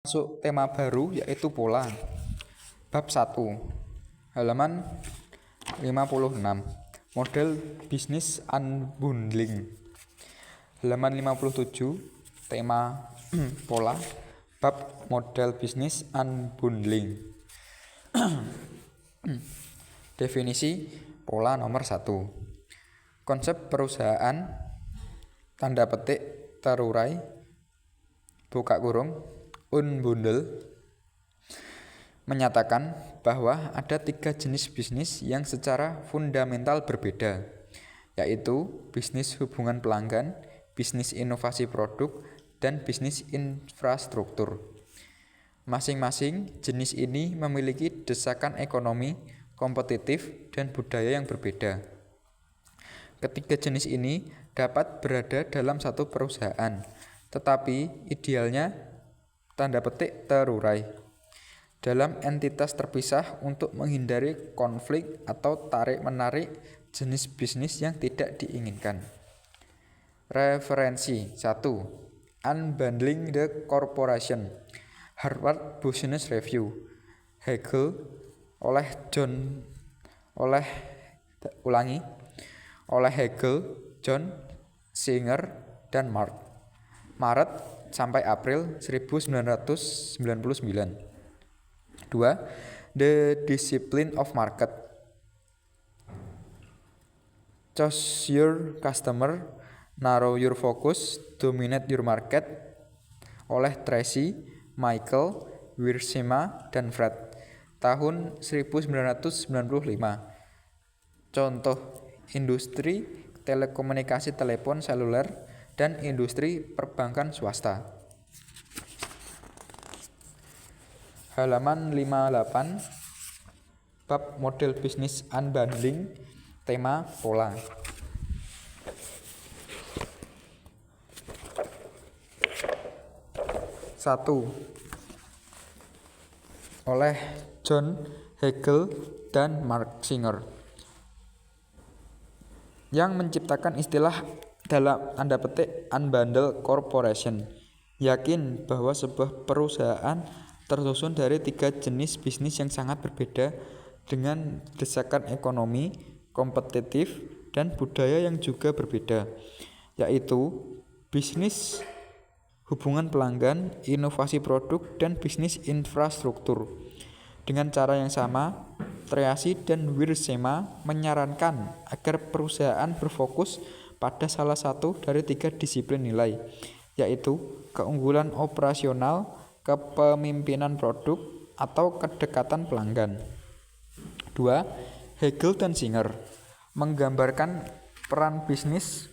Masuk tema baru yaitu pola. Bab 1. Halaman 56. Model bisnis unbundling. Halaman 57. Tema pola. Bab model bisnis unbundling. Definisi pola nomor 1. Konsep perusahaan tanda petik terurai buka kurung unbundle menyatakan bahwa ada 3 jenis bisnis yang secara fundamental berbeda, yaitu bisnis hubungan pelanggan, bisnis inovasi produk, dan bisnis infrastruktur. Masing-masing jenis ini memiliki desakan ekonomi, kompetitif, dan budaya yang berbeda. Ketiga jenis ini dapat berada dalam satu perusahaan, tetapi idealnya tanda petik terurai dalam entitas terpisah untuk menghindari konflik atau tarik-menarik jenis bisnis yang tidak diinginkan. Referensi 1. Unbundling the Corporation, Harvard Business Review, Hegel, oleh Hegel, John, Singer, dan Mark. Maret sampai April 1999. 2. The Discipline of Market, Choose Your Customer, Narrow Your Focus, Dominate Your Market, oleh Tracy, Michael, Wiersema, dan Fred, tahun 1995. Contoh industri telekomunikasi telepon seluler dan industri perbankan swasta. Halaman 58. Bab model bisnis unbundling, tema pola. 1. Oleh John, Hegel, dan Mark Singer, yang menciptakan istilah dalam tanda petik unbundle corporation, yakin bahwa sebuah perusahaan tersusun dari 3 jenis bisnis yang sangat berbeda dengan desakan ekonomi, kompetitif, dan budaya yang juga berbeda, yaitu bisnis hubungan pelanggan, inovasi produk, dan bisnis infrastruktur. Dengan cara yang sama, Tracy dan Wiersema menyarankan agar perusahaan berfokus pada salah satu dari 3 disiplin nilai, yaitu keunggulan operasional, kepemimpinan produk, atau kedekatan pelanggan. 2. Hegel dan Singer menggambarkan peran bisnis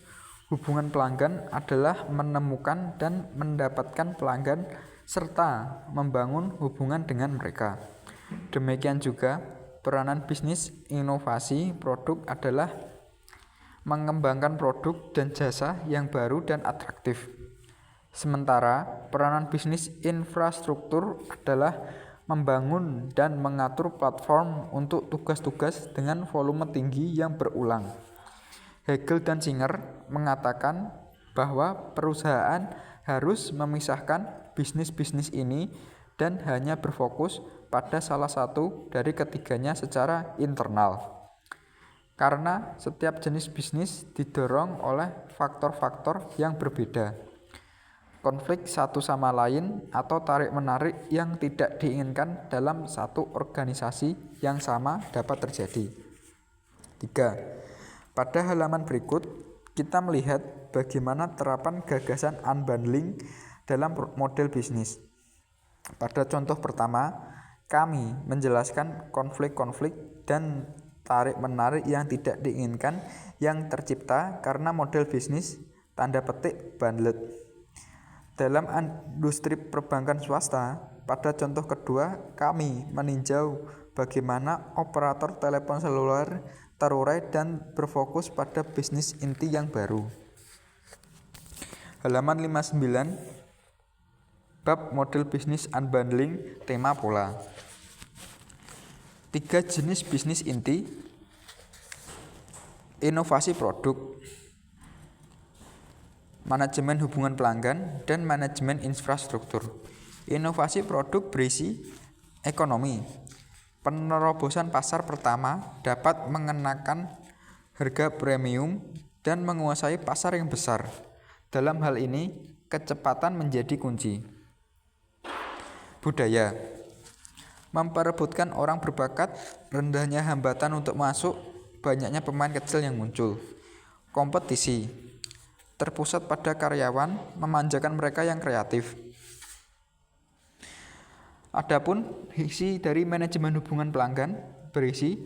hubungan pelanggan adalah menemukan dan mendapatkan pelanggan serta membangun hubungan dengan mereka. Demikian juga peranan bisnis inovasi produk adalah mengembangkan produk dan jasa yang baru dan atraktif. Sementara peranan bisnis infrastruktur adalah membangun dan mengatur platform untuk tugas-tugas dengan volume tinggi yang berulang. Hegel dan Singer mengatakan bahwa perusahaan harus memisahkan bisnis-bisnis ini dan hanya berfokus pada salah satu dari ketiganya secara internal. Karena setiap jenis bisnis didorong oleh faktor-faktor yang berbeda. Konflik satu sama lain atau tarik-menarik yang tidak diinginkan dalam satu organisasi yang sama dapat terjadi. 3. Pada halaman berikut, kita melihat bagaimana terapan gagasan unbundling dalam model bisnis. Pada contoh pertama, kami menjelaskan konflik-konflik dan tarik-menarik yang tidak diinginkan yang tercipta karena model bisnis tanda petik bundled. Dalam industri perbankan swasta, pada contoh kedua, kami meninjau bagaimana operator telepon seluler terurai dan berfokus pada bisnis inti yang baru. Halaman 59. Bab model bisnis unbundling, tema pola. 3 jenis bisnis inti: inovasi produk, manajemen hubungan pelanggan, dan manajemen infrastruktur. Inovasi produk berisi ekonomi. Penerobosan pasar pertama dapat mengenakan harga premium dan menguasai pasar yang besar. Dalam hal ini, kecepatan menjadi kunci. Budaya. Memperebutkan orang berbakat, rendahnya hambatan untuk masuk, banyaknya pemain kecil yang muncul. Kompetisi. Terpusat pada karyawan, memanjakan mereka yang kreatif. Adapun isi dari manajemen hubungan pelanggan berisi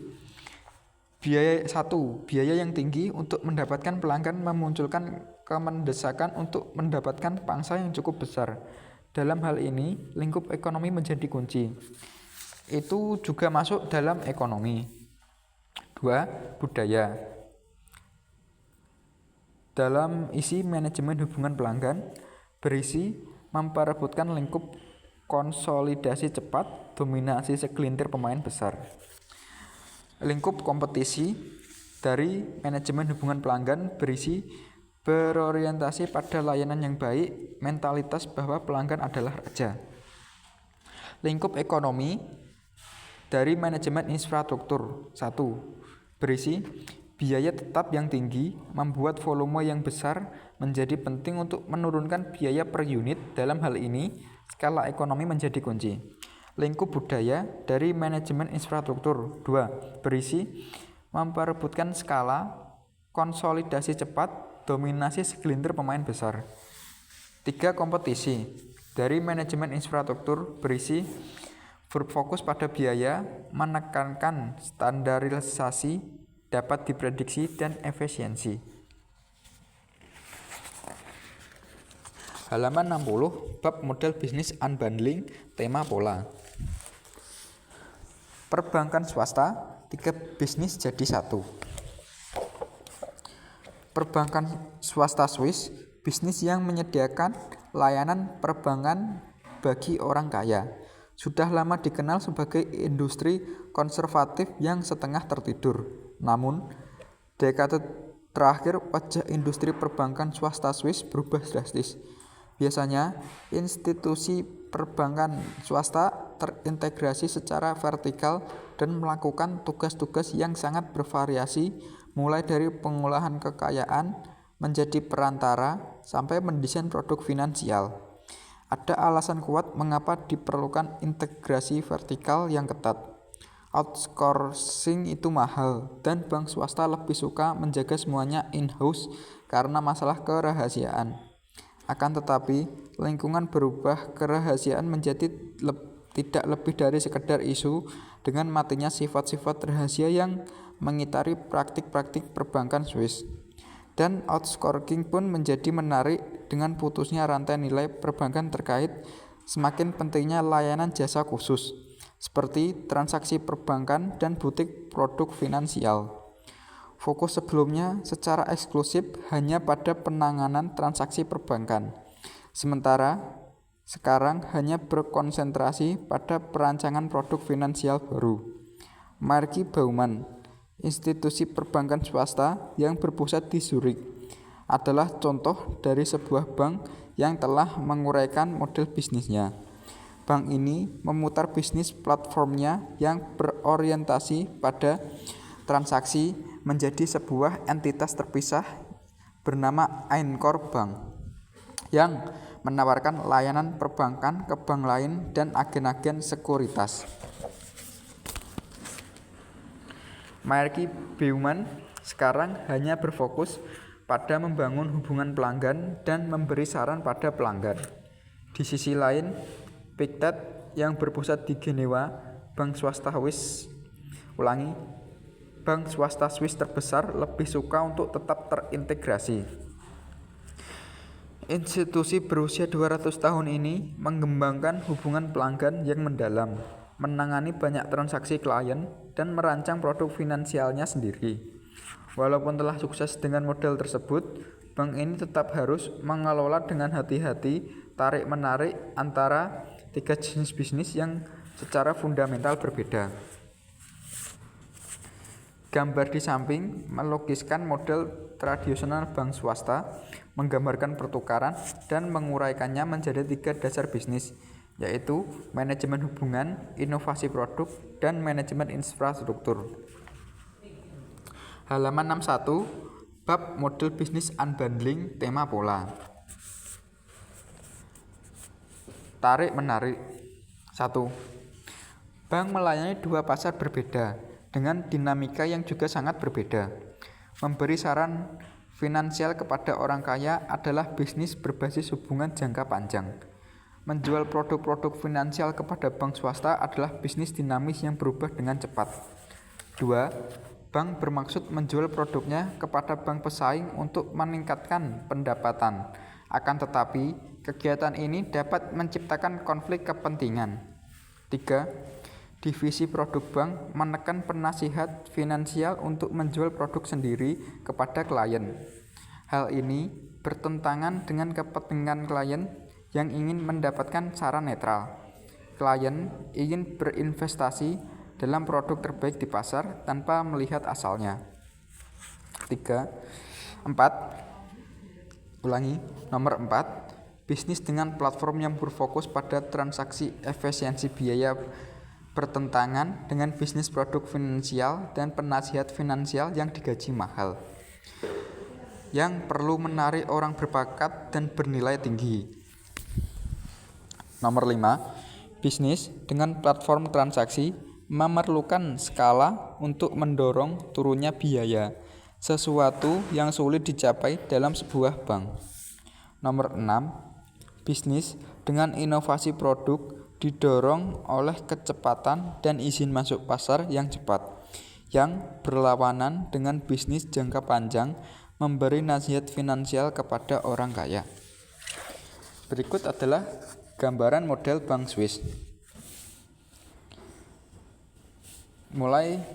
biaya yang tinggi untuk mendapatkan pelanggan memunculkan kemendesakan untuk mendapatkan pangsa yang cukup besar. Dalam hal ini, lingkup ekonomi menjadi kunci. Itu juga masuk dalam ekonomi. 2. Budaya. Dalam isi manajemen hubungan pelanggan berisi memperebutkan lingkup konsolidasi cepat, dominasi segelintir pemain besar. Lingkup kompetisi dari manajemen hubungan pelanggan berisi berorientasi pada layanan yang baik, mentalitas bahwa pelanggan adalah raja. Lingkup ekonomi dari manajemen infrastruktur 1. Berisi biaya tetap yang tinggi membuat volume yang besar menjadi penting untuk menurunkan biaya per unit. Dalam hal ini, skala ekonomi menjadi kunci. Lingkup budaya dari manajemen infrastruktur 2. Berisi memperebutkan skala, konsolidasi cepat, dominasi segelintir pemain besar. 3. Kompetisi dari manajemen infrastruktur berisi berfokus pada biaya, menekankan standarisasi, dapat diprediksi, dan efisiensi. Halaman 60, bab model bisnis unbundling, tema pola. Perbankan swasta, 3 bisnis jadi 1. Perbankan swasta Swiss, bisnis yang menyediakan layanan perbankan bagi orang kaya. Sudah lama dikenal sebagai industri konservatif yang setengah tertidur. Namun, dekade terakhir wajah industri perbankan swasta Swiss berubah drastis. Biasanya, institusi perbankan swasta terintegrasi secara vertikal dan melakukan tugas-tugas yang sangat bervariasi, mulai dari pengolahan kekayaan menjadi perantara sampai mendesain produk finansial. Ada alasan kuat mengapa diperlukan integrasi vertikal yang ketat. Outsourcing itu mahal, dan bank swasta lebih suka menjaga semuanya in-house karena masalah kerahasiaan. Akan tetapi, lingkungan berubah, kerahasiaan menjadi tidak lebih dari sekedar isu dengan matinya sifat-sifat rahasia yang mengitari praktik-praktik perbankan Swiss. Dan outsourcing pun menjadi menarik dengan putusnya rantai nilai perbankan terkait semakin pentingnya layanan jasa khusus, seperti transaksi perbankan dan butik produk finansial. Fokus sebelumnya secara eksklusif hanya pada penanganan transaksi perbankan, sementara sekarang hanya berkonsentrasi pada perancangan produk finansial baru. Marky Baumann, institusi perbankan swasta yang berpusat di Zurich, adalah contoh dari sebuah bank yang telah menguraikan model bisnisnya. Bank ini memutar bisnis platformnya yang berorientasi pada transaksi menjadi sebuah entitas terpisah bernama Aincore Bank yang menawarkan layanan perbankan ke bank lain dan agen-agen sekuritas. Marky Baumann sekarang hanya berfokus pada membangun hubungan pelanggan dan memberi saran pada pelanggan. Di sisi lain, Pictet yang berpusat di Genewa, bank swasta Swiss terbesar, lebih suka untuk tetap terintegrasi. Institusi berusia 200 tahun ini mengembangkan hubungan pelanggan yang mendalam, menangani banyak transaksi klien, dan merancang produk finansialnya sendiri. Walaupun telah sukses dengan model tersebut, bank ini tetap harus mengelola dengan hati-hati tarik-menarik antara 3 jenis bisnis yang secara fundamental berbeda. Gambar di samping melukiskan model tradisional bank swasta, menggambarkan pertukaran dan menguraikannya menjadi 3 dasar bisnis, yaitu manajemen hubungan, inovasi produk, dan manajemen infrastruktur. Halaman 61, bab model bisnis unbundling, tema pola. Tarik menarik. 1. Bank melayani dua pasar berbeda dengan dinamika yang juga sangat berbeda. Memberi saran finansial kepada orang kaya adalah bisnis berbasis hubungan jangka panjang. Menjual produk-produk finansial kepada bank swasta adalah bisnis dinamis yang berubah dengan cepat. 2. Bank bermaksud menjual produknya kepada bank pesaing untuk meningkatkan pendapatan. Akan tetapi, kegiatan ini dapat menciptakan konflik kepentingan. 3. Divisi produk bank menekan penasihat finansial untuk menjual produk sendiri kepada klien. Hal ini bertentangan dengan kepentingan klien yang ingin mendapatkan saran netral. Klien ingin berinvestasi dalam produk terbaik di pasar tanpa melihat asalnya. 4. Nomor 4. Bisnis dengan platform yang berfokus pada transaksi efisiensi biaya bertentangan dengan bisnis produk finansial dan penasihat finansial yang digaji mahal, yang perlu menarik orang berbakat dan bernilai tinggi. Nomor 5. Bisnis dengan platform transaksi memerlukan skala untuk mendorong turunnya biaya, sesuatu yang sulit dicapai dalam sebuah bank. Nomor 6. Bisnis dengan inovasi produk didorong oleh kecepatan dan izin masuk pasar yang cepat, yang berlawanan dengan bisnis jangka panjang memberi nasihat finansial kepada orang kaya. Berikut adalah gambaran model bank Swiss. Mulai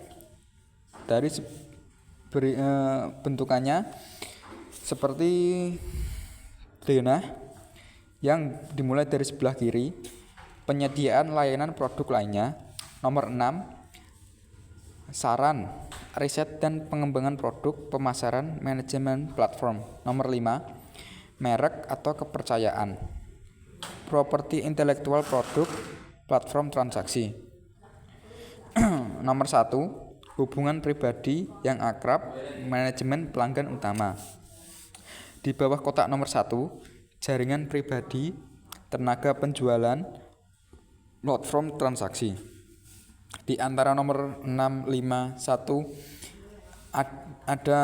dari bentukannya seperti denah yang dimulai dari sebelah kiri, penyediaan layanan produk lainnya. Nomor 6, saran, riset dan pengembangan produk, pemasaran, manajemen platform. Nomor 5, merek atau kepercayaan, properti intelektual produk, platform transaksi. Nomor 1, hubungan pribadi yang akrab, manajemen pelanggan utama. Di bawah kotak nomor 1, jaringan pribadi, tenaga penjualan, platform transaksi. Di antara nomor 6, 5, 1 ada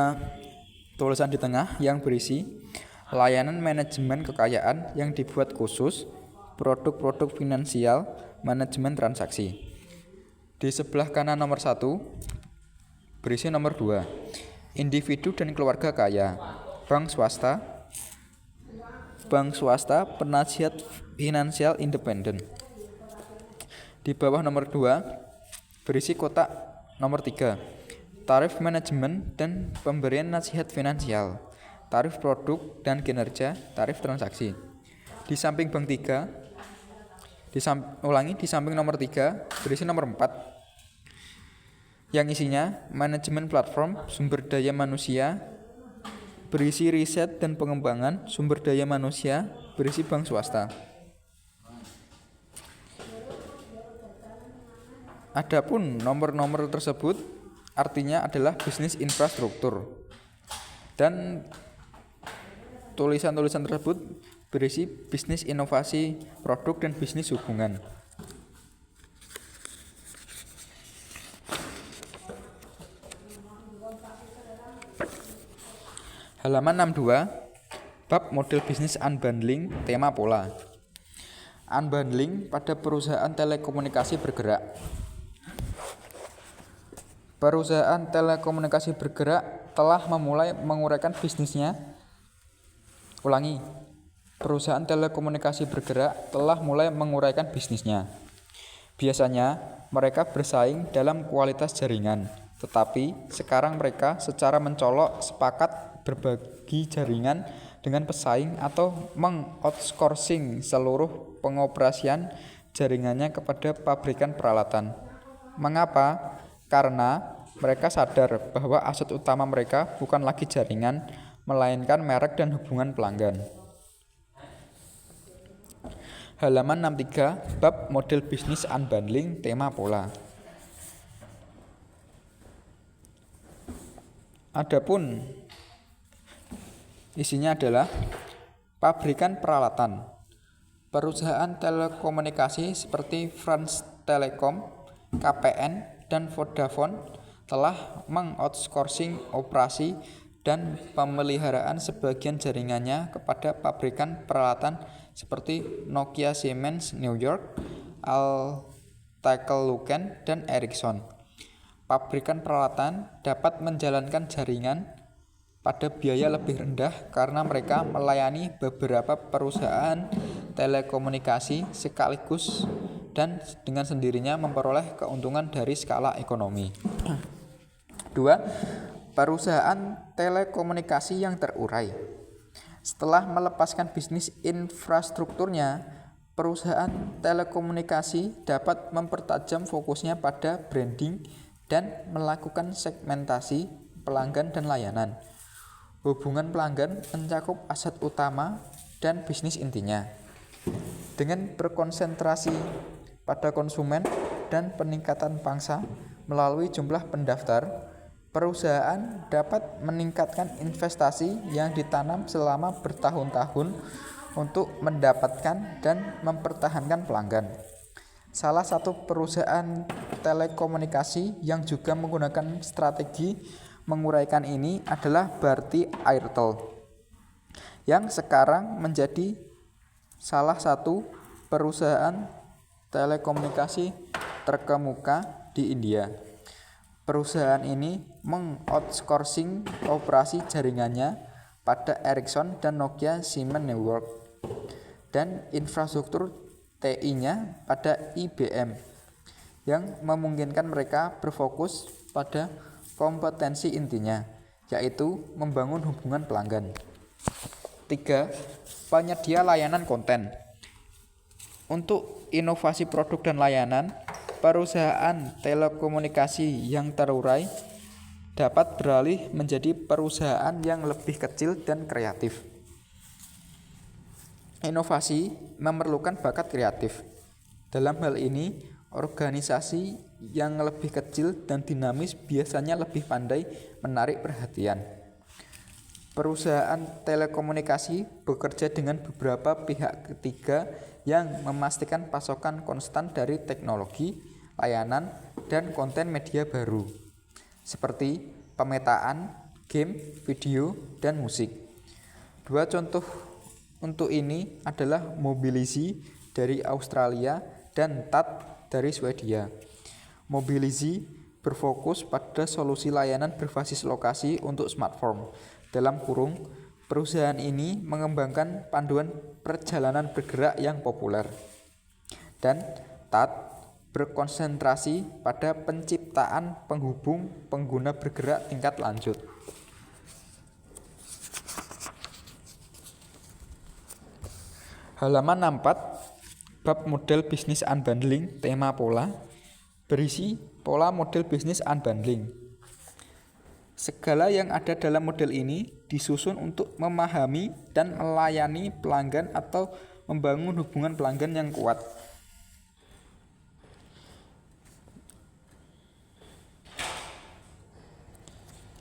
tulisan di tengah yang berisi layanan manajemen kekayaan yang dibuat khusus, produk-produk finansial, manajemen transaksi. Di sebelah kanan nomor 1 berisi nomor 2, individu dan keluarga kaya, bank swasta, penasihat finansial independen. Di bawah nomor 2 berisi kotak nomor 3, tarif manajemen dan pemberian nasihat finansial, tarif produk dan kinerja, tarif transaksi. Di samping bank 3, di samping nomor 3 berisi nomor 4 yang isinya manajemen platform, sumber daya manusia, berisi riset dan pengembangan, sumber daya manusia, berisi bank swasta. Adapun nomor-nomor tersebut artinya adalah bisnis infrastruktur, dan tulisan-tulisan tersebut berisi bisnis inovasi produk dan bisnis hubungan. Halaman 62, bab model bisnis unbundling, tema pola. Unbundling pada perusahaan telekomunikasi bergerak. Perusahaan telekomunikasi bergerak telah memulai menguraikan bisnisnya. Perusahaan telekomunikasi bergerak telah mulai menguraikan bisnisnya. Biasanya mereka bersaing dalam kualitas jaringan, tetapi sekarang mereka secara mencolok sepakat berbagi jaringan dengan pesaing atau meng-outsourcing seluruh pengoperasian jaringannya kepada pabrikan peralatan. Mengapa? Karena mereka sadar bahwa aset utama mereka bukan lagi jaringan, melainkan merek dan hubungan pelanggan. Halaman 63, bab model bisnis unbundling, tema pola. Adapun isinya adalah pabrikan peralatan. Perusahaan telekomunikasi seperti France Telecom, KPN, dan Vodafone telah mengoutsourcing operasi dan pemeliharaan sebagian jaringannya kepada pabrikan peralatan seperti Nokia Siemens New York, Alcatel-Lucent, dan Ericsson. Pabrikan peralatan dapat menjalankan jaringan pada biaya lebih rendah karena mereka melayani beberapa perusahaan telekomunikasi sekaligus dan dengan sendirinya memperoleh keuntungan dari skala ekonomi. 2. Perusahaan telekomunikasi yang terurai. Setelah melepaskan bisnis infrastrukturnya, perusahaan telekomunikasi dapat mempertajam fokusnya pada branding dan melakukan segmentasi pelanggan dan layanan. Hubungan pelanggan mencakup aset utama dan bisnis intinya. Dengan berkonsentrasi pada konsumen dan peningkatan pangsa melalui jumlah pendaftar, perusahaan dapat meningkatkan investasi yang ditanam selama bertahun-tahun untuk mendapatkan dan mempertahankan pelanggan. Salah satu perusahaan telekomunikasi yang juga menggunakan strategi menguraikan ini adalah Bharti Airtel, yang sekarang menjadi salah satu perusahaan telekomunikasi terkemuka di India. Perusahaan ini mengoutsourcing operasi jaringannya pada Ericsson dan Nokia Siemens New York dan infrastruktur TI-nya pada IBM, yang memungkinkan mereka berfokus pada kompetensi intinya, yaitu membangun hubungan pelanggan. 3. Penyedia layanan konten. Untuk inovasi produk dan layanan, perusahaan telekomunikasi yang terurai dapat beralih menjadi perusahaan yang lebih kecil dan kreatif. Inovasi memerlukan bakat kreatif. Dalam hal ini, organisasi yang lebih kecil dan dinamis biasanya lebih pandai menarik perhatian. Perusahaan telekomunikasi bekerja dengan beberapa pihak ketiga yang memastikan pasokan konstan dari teknologi, layanan, dan konten media baru, seperti pemetaan, game, video, dan musik. 2 contoh untuk ini adalah Mobilisy dari Australia dan TAT dari Swedia. Mobilisy berfokus pada solusi layanan berbasis lokasi untuk smartphone. Perusahaan ini mengembangkan panduan perjalanan bergerak yang populer. Dan TAT berkonsentrasi pada penciptaan penghubung pengguna bergerak tingkat lanjut. Halaman 64, bab model bisnis unbundling, tema pola, berisi pola model bisnis unbundling. Segala yang ada dalam model ini disusun untuk memahami dan melayani pelanggan atau membangun hubungan pelanggan yang kuat.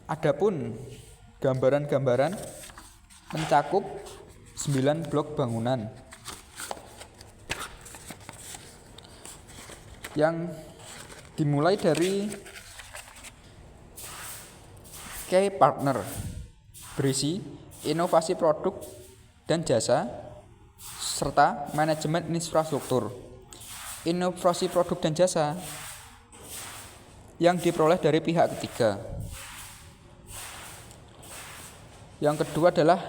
Adapun gambaran-gambaran mencakup 9 blok bangunan yang dimulai dari key partner, berisi inovasi produk dan jasa serta manajemen infrastruktur. Inovasi produk dan jasa yang diperoleh dari pihak ketiga. Yang kedua adalah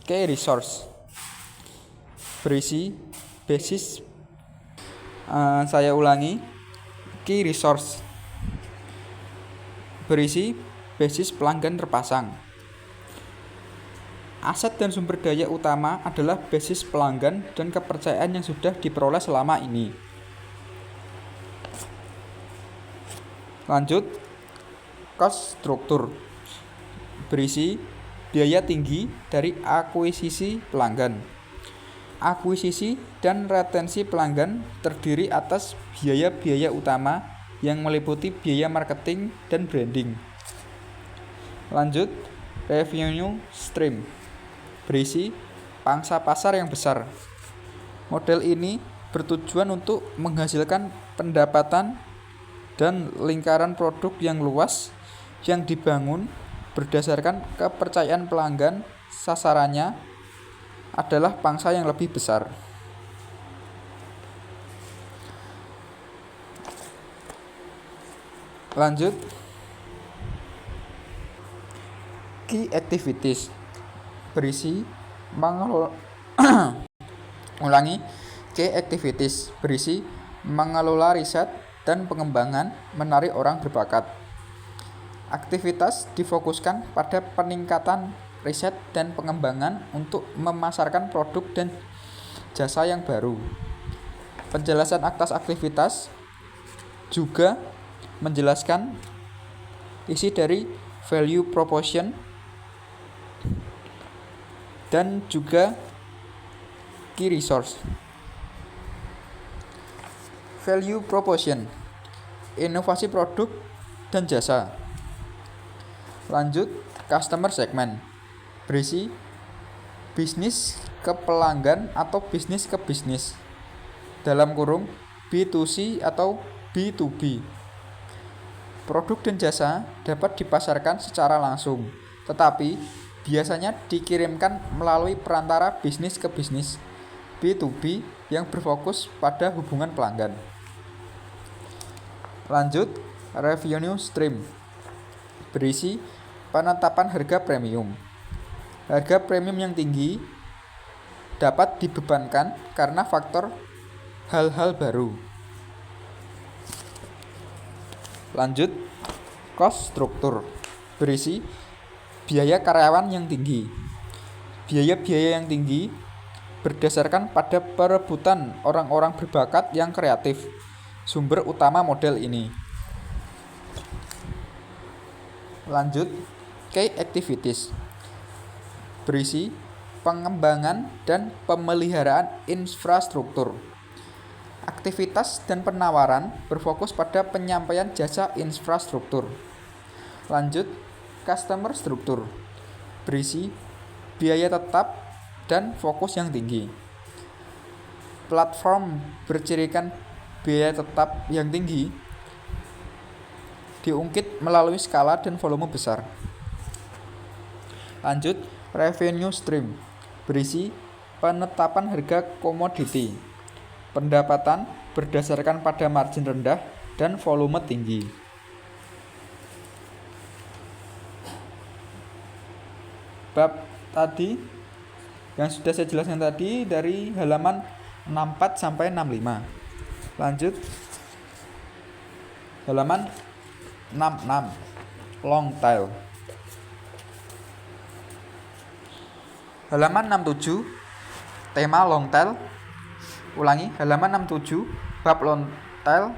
key resource, berisi basis key resource, berisi basis pelanggan terpasang. Aset dan sumber daya utama adalah basis pelanggan dan kepercayaan yang sudah diperoleh selama ini. Lanjut, cost struktur, berisi biaya tinggi dari akuisisi pelanggan. Akuisisi dan retensi pelanggan terdiri atas biaya-biaya utama yang meliputi biaya marketing dan branding. Lanjut, revenue stream berisi pangsa pasar yang besar. Model ini bertujuan untuk menghasilkan pendapatan dan lingkaran produk yang luas yang dibangun berdasarkan kepercayaan pelanggan sasarannya adalah pangsa yang lebih besar. Lanjut, key activities berisi key activities berisi mengelola riset dan pengembangan menarik orang berbakat. Aktivitas difokuskan pada peningkatan riset dan pengembangan untuk memasarkan produk dan jasa yang baru. Penjelasan atas aktivitas juga menjelaskan isi dari value proposition dan juga key resource. Value proposition, inovasi produk dan jasa. Lanjut, customer segment berisi bisnis ke pelanggan atau bisnis ke bisnis, dalam kurung B2C atau B2B. Produk dan jasa dapat dipasarkan secara langsung, tetapi biasanya dikirimkan melalui perantara bisnis ke bisnis B2B yang berfokus pada hubungan pelanggan. Lanjut, revenue stream berisi penetapan harga premium. Harga premium yang tinggi dapat dibebankan karena faktor hal-hal baru. Lanjut, cost struktur berisi biaya karyawan yang tinggi. Biaya-biaya yang tinggi berdasarkan pada perebutan orang-orang berbakat yang kreatif, sumber utama model ini. Lanjut, key activities berisi pengembangan dan pemeliharaan infrastruktur. Aktivitas dan penawaran berfokus pada penyampaian jasa infrastruktur. Lanjut, customer struktur berisi biaya tetap dan fokus yang tinggi. Platform bercirikan biaya tetap yang tinggi diungkit melalui skala dan volume besar. Lanjut, revenue stream berisi penetapan harga komoditi, pendapatan berdasarkan pada margin rendah dan volume tinggi. Bab tadi yang sudah saya jelaskan tadi dari halaman 64 sampai 65. Lanjut, halaman 66, long tail. Halaman 67, tema long tail. Ulangi, halaman 67, bab long tail,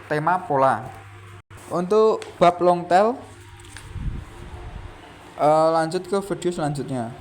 tema pola. Untuk bab long tail, lanjut ke video selanjutnya.